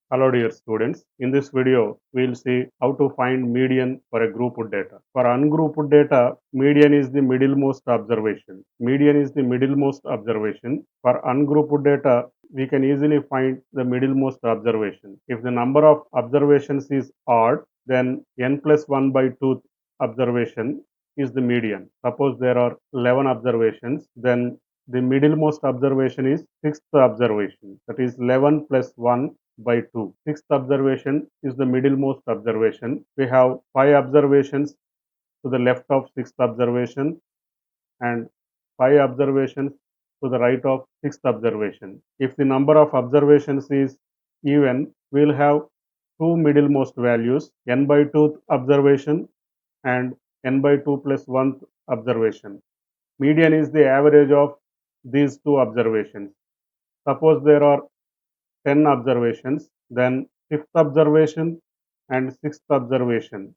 Hello dear students, in this video we will see how to find median for a grouped data. For ungrouped data, median is the middlemost observation. Median is the middlemost observation. For ungrouped data, we can easily find the middlemost observation. If the number of observations is odd, then n plus 1 by 2 observation is the median. Suppose there are 11 observations, then the middlemost observation is sixth observation, that is 11 plus 1 by 2. Sixth observation is the middlemost observation. We have 5 observations to the left of sixth observation and 5 observations to the right of sixth observation. If the number of observations is even, we will have two middlemost values, n by 2th observation and n by 2 plus 1th observation. Median is the average of these two observations. Suppose there are 10 observations, then fifth observation and sixth observation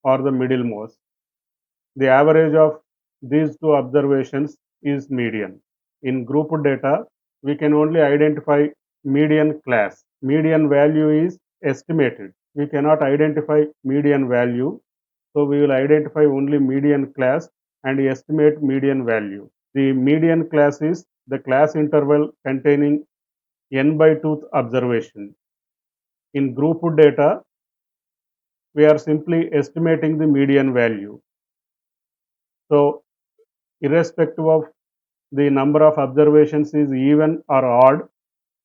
are the middlemost. The average of these two observations is median. In group data, we can only identify median class. Median value is estimated. We cannot identify median value, so we will identify only median class and estimate median value. The median class is the class interval containing n by 2th observation. In group data, we are simply estimating the median value. So, irrespective of the number of observations is even or odd,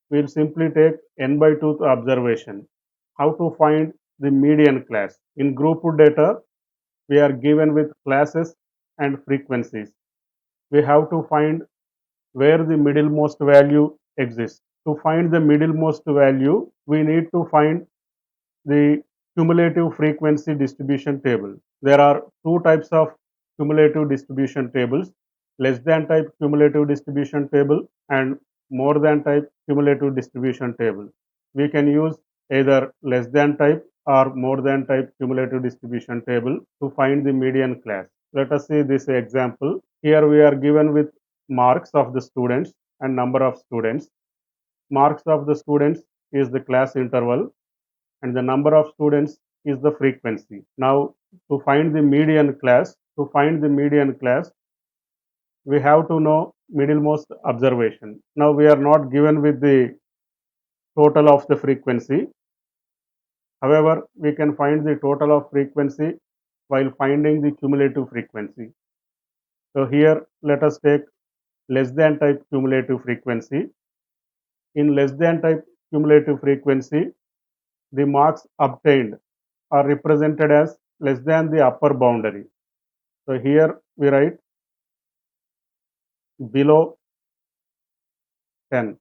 we will simply take n by 2th observation. How to find the median class? In group data, we are given with classes and frequencies. We have to find where the middlemost value exists. To find the middlemost value, we need to find the cumulative frequency distribution table. There are two types of cumulative distribution tables, less than type cumulative distribution table and more than type cumulative distribution table. We can use either less than type or more than type cumulative distribution table to find the median class. Let us see this example. Here we are given with marks of the students and number of students. Marks of the students is the class interval and the number of students is the frequency. Now, to find the median class, we have to know middlemost observation. Now, we are not given with the total of the frequency. However, we can find the total of frequency while finding the cumulative frequency. So, here let us take less than type cumulative frequency. In less than type cumulative frequency, the marks obtained are represented as less than the upper boundary. So here we write below 10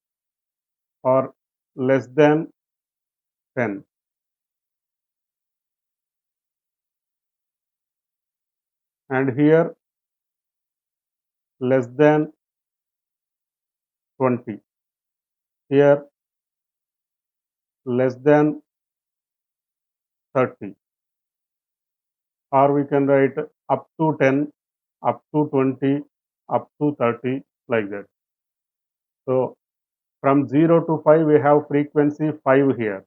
or less than 10. And here less than 20. Here less than 30. Or we can write up to 10, up to 20, up to 30, like that. So from 0 to 5, we have frequency 5 here.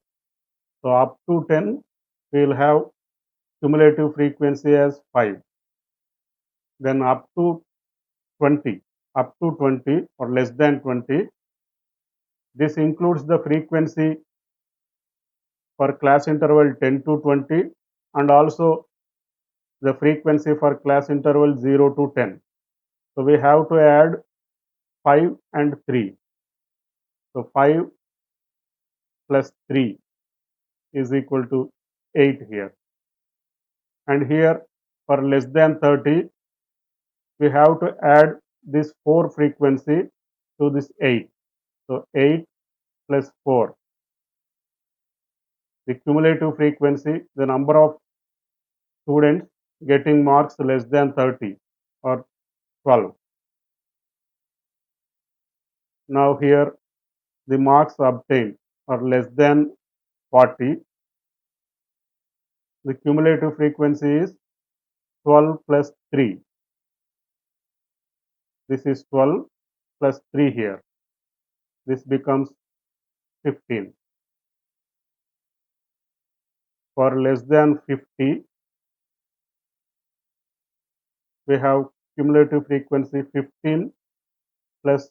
So up to 10, we will have cumulative frequency as 5. Then up to 20, or less than 20, this includes the frequency for class interval 10 to 20 and also the frequency for class interval 0 to 10. So we have to add 5 and 3. So 5 plus 3 is equal to 8 here. And here for less than 30, we have to add this 4 frequency to this 8. So 8 plus 4. The cumulative frequency, the number of students getting marks less than 30 or 12. Now here the marks obtained are less than 40. The cumulative frequency is 12 plus 3. This is 12 plus 3 here. This becomes 15. For less than 50, we have cumulative frequency 15 plus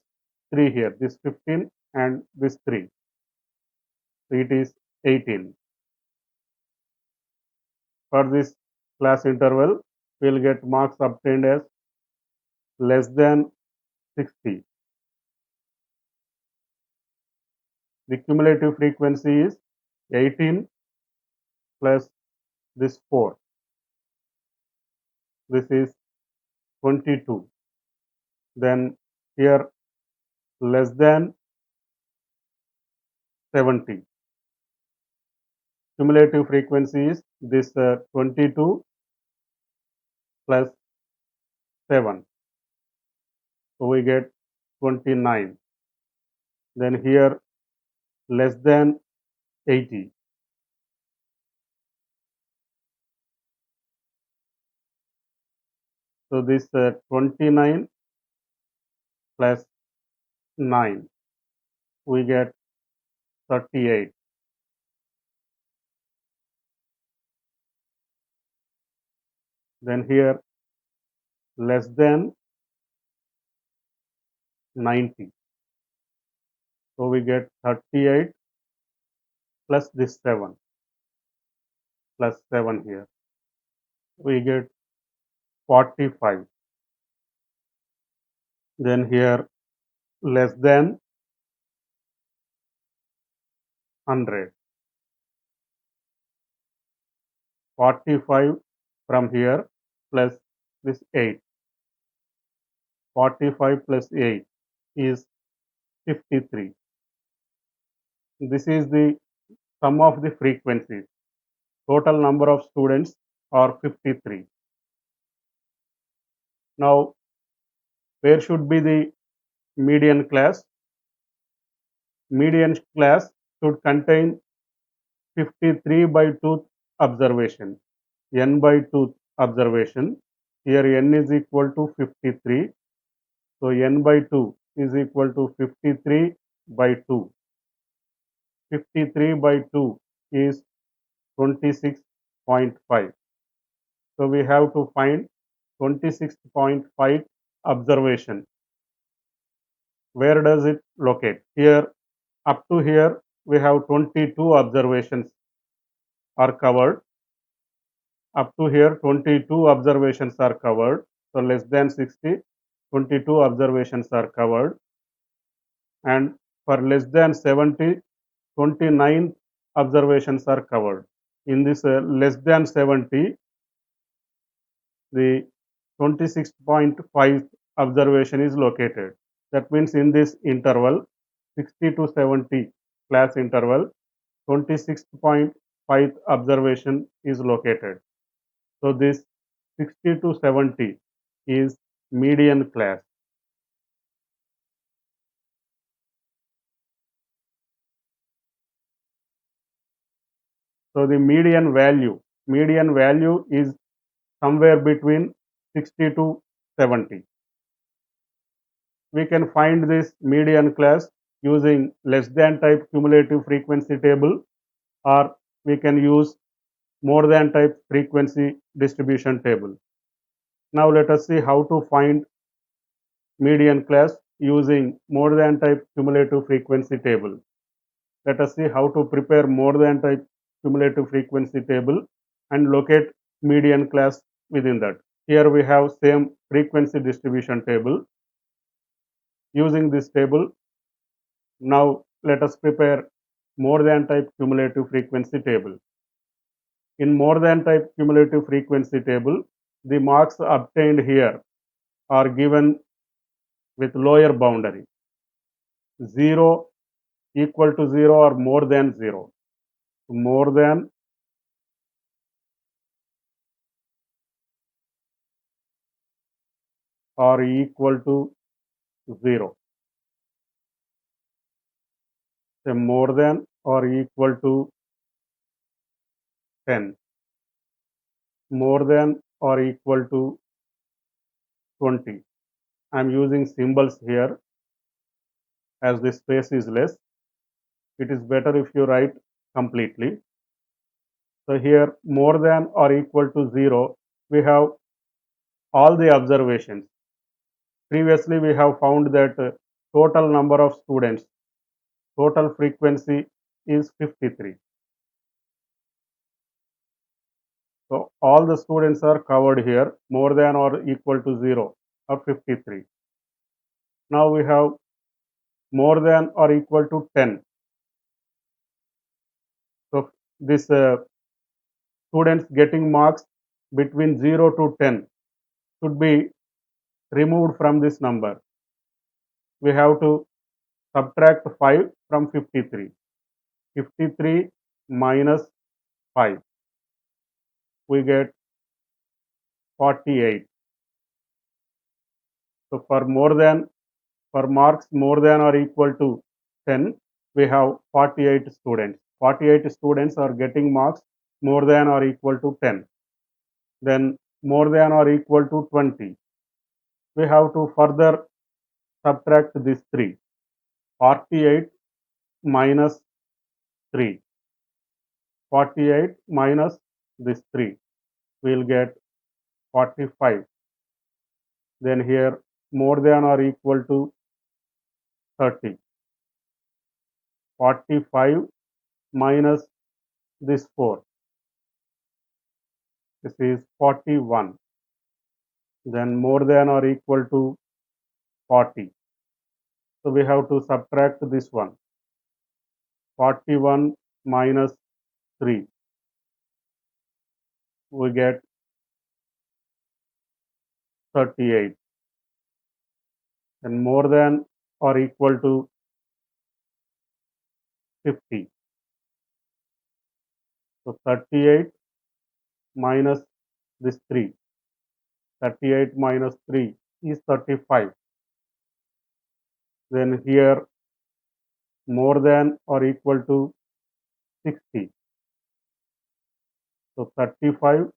3 here. This 15 and this 3. So it is 18. For this class interval, we will get marks obtained as less than 60. The cumulative frequency is 18 plus this 4. This is 22. Then here less than 70. Cumulative frequency is this 22 plus 7. So we get 29. Then here less than 80. So this 29 plus 9, we get 38. Then here less than 90. So we get 38 plus this 7 plus 7 here. We get 45. Then here less than 100. 45 from here plus this 8. 45 plus 8 is 53. This is the sum of the frequencies. Total number of students are 53. Now, where should be the median class? Median class should contain 53 by 2 observation, n by 2 observation. Here n is equal to 53. So n by 2 is equal to 53 by 2. 53 by 2 is 26.5. So we have to find 26.5 observation. Where does it locate? Here, up to here, we have 22 observations are covered. Up to here, 22 observations are covered. So less than 60, 22 observations are covered. And for less than 70, 29 observations are covered. In this less than 70, the 26.5 observation is located. That means in this interval, 60 to 70 class interval, 26.5 observation is located. So this 60 to 70 is median class. So the median value is somewhere between 60 to 70. We can find this median class using less than type cumulative frequency table, or we can use more than type frequency distribution table. Now let us see how to find median class using more than type cumulative frequency table. Let us see how to prepare more than type cumulative frequency table and locate median class within that. Here we have same frequency distribution table. Using this table, now let us prepare more than type cumulative frequency table. In more than type cumulative frequency table, the marks obtained here are given with lower boundary. 0 equal to 0 or more than 0. More than or equal to 0. Say more than or equal to 10. More than or equal to 20. I am using symbols here as the space is less. It is better if you write completely. So here more than or equal to 0, we have all the observations. Previously we have found that total number of students, total frequency is 53. So all the students are covered here, more than or equal to 0 or 53. Now we have more than or equal to 10. So this students getting marks between 0 to 10 should be removed from this number. We have to subtract 5 from 53. 53 minus 5, we get 48. So for marks more than or equal to 10, we have 48 students. 48 students are getting marks more than or equal to 10. Then more than or equal to 20. We have to further subtract this 3. 48 minus 3. 48 minus this 3. We will get 45. Then here more than or equal to 30. 45 minus this 4. This is 41. Then more than or equal to 40. So we have to subtract this one. 41 minus 3. We get 38. And more than or equal to 50. So 38 minus this 3. 38 minus 3 is 35. Then here more than or equal to 60. So 35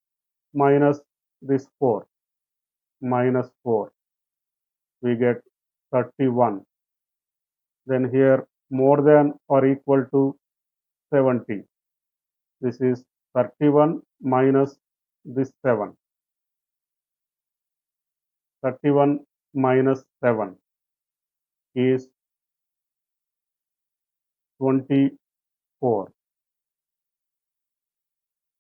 minus this 4 minus 4, we get 31. Then here more than or equal to 70. This is 31 minus this 7. 31 minus 7 is 24.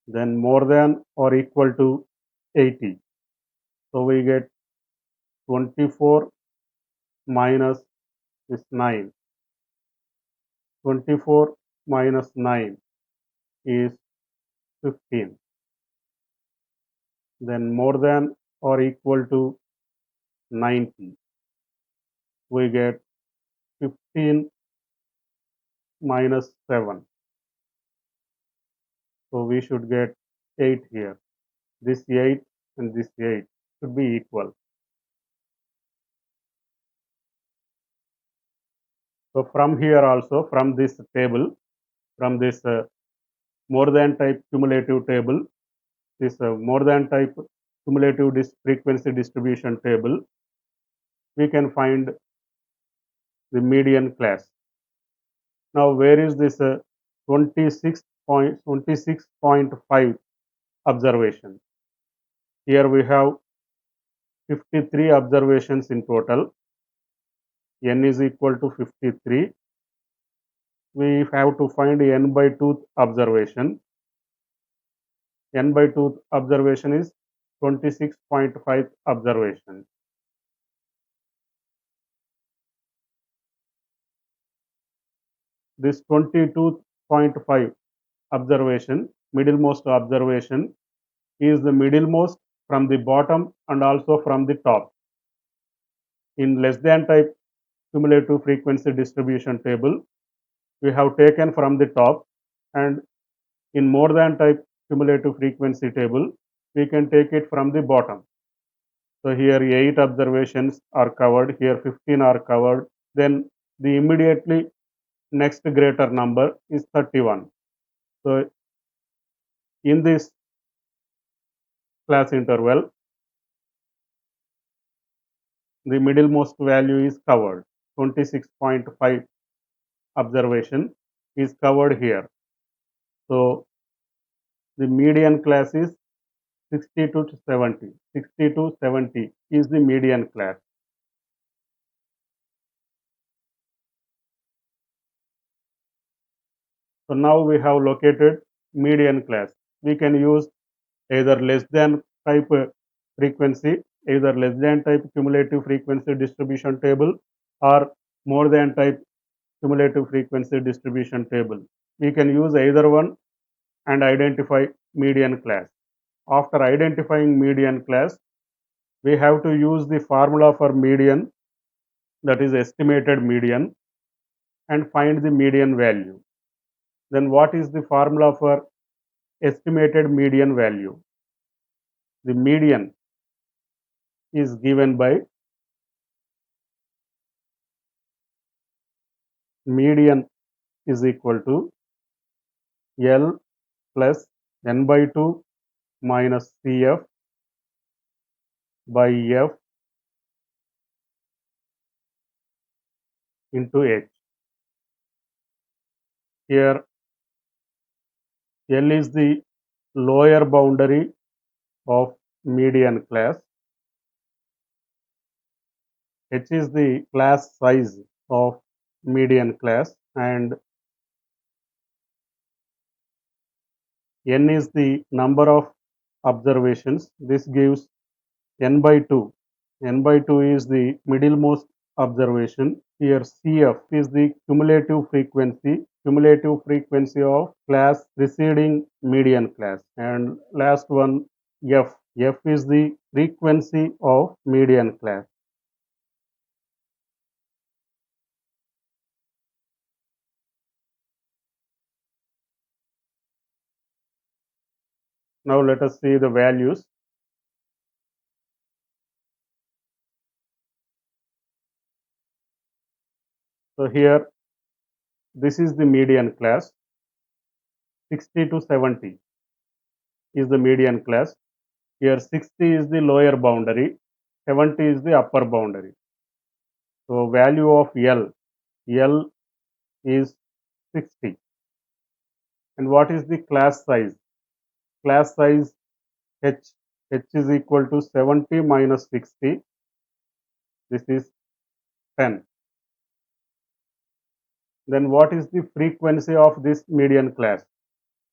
Then more than or equal to 80. So we get 24 minus this 9. 24 minus 9 is 15. Then more than or equal to 90. We get 15 minus 7. So we should get 8 here. This 8 and this 8 should be equal. So from here also, from this table, from this more than type cumulative table, this more than type cumulative frequency distribution table, we can find the median class. Now where is this 26.5 observation? Here we have 53 observations in total. N is equal to 53. We have to find n by 2th observation. N by 2th observation is 26.5 observation. This 22.5 observation, middlemost observation, is the middlemost from the bottom and also from the top. In less than type cumulative frequency distribution table, we have taken from the top, and in more than type cumulative frequency table, we can take it from the bottom. So here 8 observations are covered, here 15 are covered, then the immediately next greater number is 31. So in this class interval, the middlemost value is covered. 26.5 observation is covered here. So The median class is 60 to 70. 60 to 70 is the median class. So now we have located median class. We can use either less than type frequency, either less than type cumulative frequency distribution table, or more than type cumulative frequency distribution table. We can use either one and identify median class. After identifying median class, we have to use the formula for median, that is estimated median, and find the median value. Then what is the formula for estimated median value? The median is given by median is equal to L plus n by 2 minus Cf by F into H. Here L is the lower boundary of median class. H is the class size of median class, and n is the number of observations. This gives n by 2. N by 2 is the middlemost observation. Here Cf is the cumulative frequency of class preceding median class. And last one, F. F is the frequency of median class. Now let us see the values. So here, this is the median class. 60 to 70 is the median class. Here 60 is the lower boundary, 70 is the upper boundary. So value of L is 60. And what is the class size? Class size H. H is equal to 70 minus 60. This is 10. Then what is the frequency of this median class?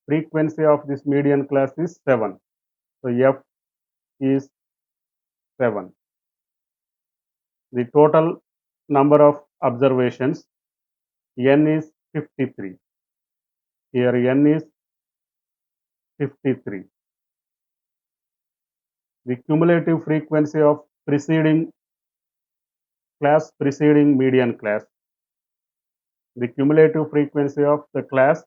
Frequency of this median class is 7. So F is 7. The total number of observations, N is 53. Here N is 53. The cumulative frequency of preceding median class. The cumulative frequency of the class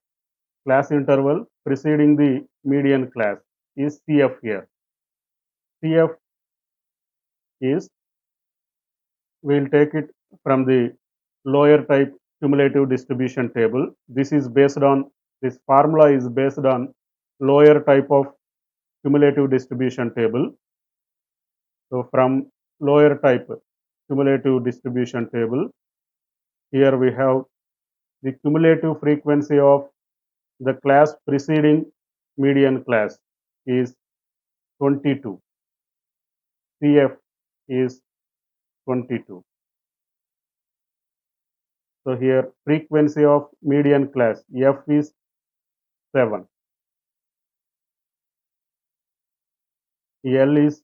interval preceding the median class is Cf here. Cf is, we will take it from the lower type cumulative distribution table. This formula is based on lower type of cumulative distribution table. So from lower type cumulative distribution table, here we have the cumulative frequency of the class preceding median class is 22. Cf is 22. So here frequency of median class F is 7. L is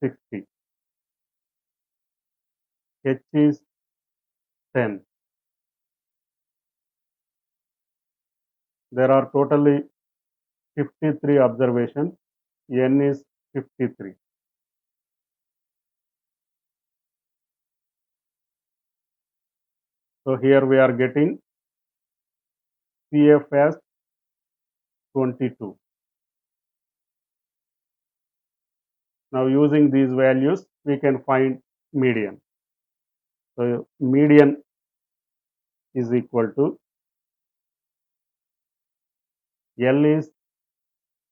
60. H is 10. There are totally 53 observations. N is 53. So here we are getting Cf as 22. Now using these values, we can find median. So median is equal to L is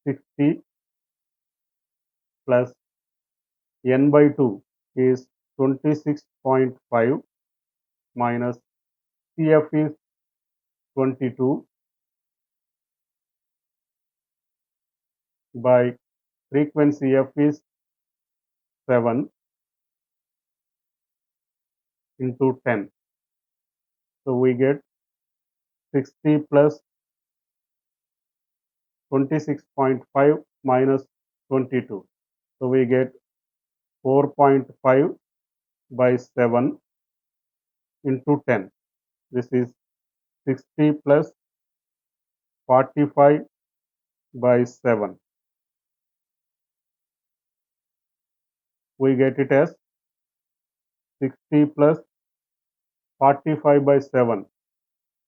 60 plus N by 2 is 26.5 minus Cf is 22 by frequency f is 7 into 10. So we get 60 plus 26.5 minus 22. So we get 4.5 by 7 into 10. This is 60 plus 45 by 7. We get it as 60 plus 45 by 7.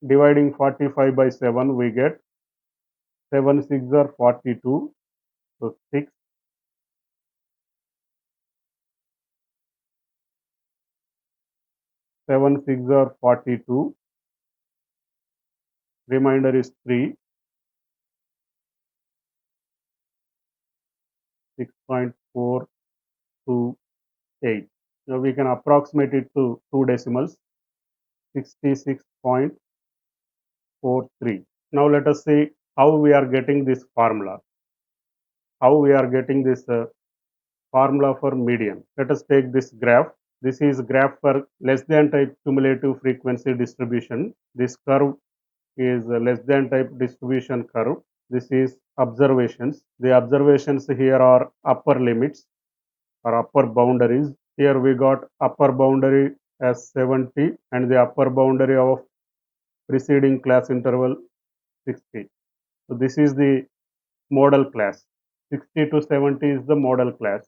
Dividing 45 by 7, we get 7 6 are 42. So 6, 7 6 are 42. Remainder is 3, 6.428. Now we can approximate it to two decimals, 66.43. Now let us see how we are getting this formula. How we are getting this formula for median. Let us take this graph. This is graph for less than type cumulative frequency distribution. This curve is a less than type distribution curve. This is observations. The observations here are upper limits or upper boundaries. Here we got upper boundary as 70 and the upper boundary of preceding class interval 60. So this is the model class. 60 to 70 is the model class.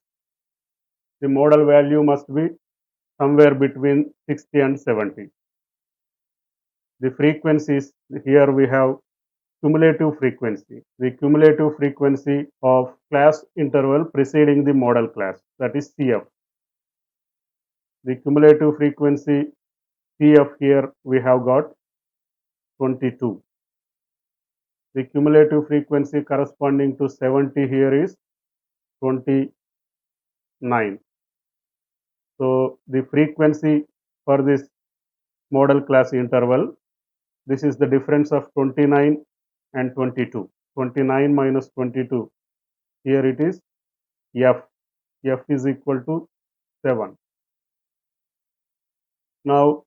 The model value must be somewhere between 60 and 70. The frequencies, here we have cumulative frequency. The cumulative frequency of class interval preceding the model class, that is CF. The cumulative frequency CF here we have got 22. The cumulative frequency corresponding to 70 here is 29. So the frequency for this model class interval, this is the difference of 29 and 22. 29 minus 22, here it is F. F is equal to 7. Now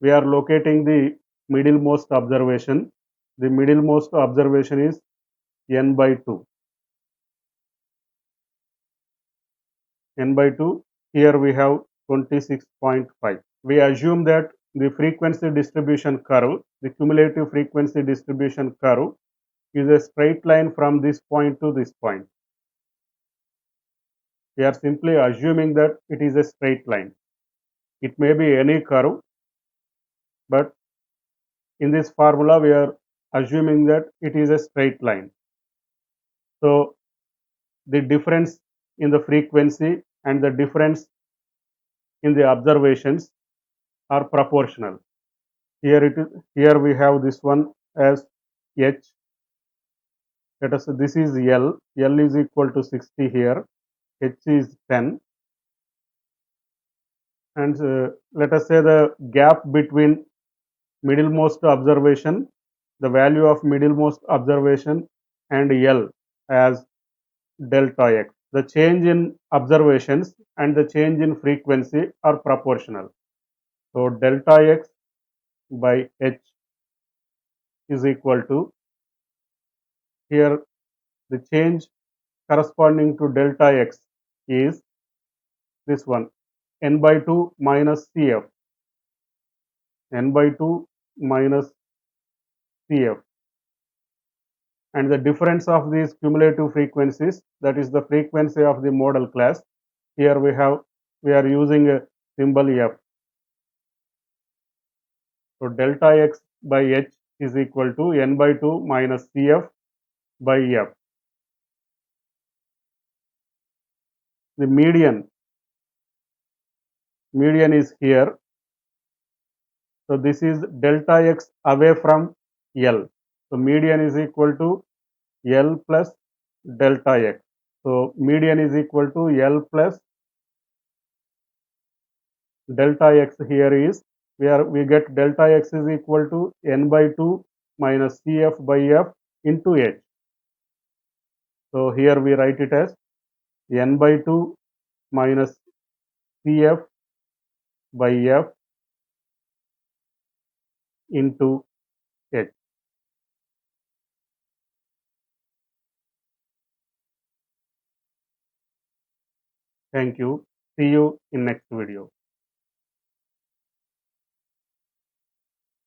we are locating the middlemost observation. The middlemost observation is n by 2. N by 2, here we have 26.5. We assume that the frequency distribution curve, the cumulative frequency distribution curve, is a straight line from this point to this point. We are simply assuming that it is a straight line. It may be any curve, but in this formula we are assuming that it is a straight line. So the difference in the frequency and the difference in the observations are proportional. Here we have this one as H. Let us say this is L. L is equal to 60 here. H is 10. And let us say the gap between middlemost observation, the value of middlemost observation and L as delta x. The change in observations and the change in frequency are proportional. So delta x by H is equal to, here the change corresponding to delta x is this one, n by 2 minus Cf. N by 2 minus Cf. And the difference of these cumulative frequencies, that is the frequency of the model class. Here we are using a symbol F. So delta x by H is equal to n by 2 minus Cf by F. The median is here. So this is delta x away from L. So median is equal to L plus delta x. So median is equal to L plus delta x. Here is we get delta x is equal to n by 2 minus Cf by F into H. So here we write it as n by 2 minus Cf by F into H. Thank you. See you in next video.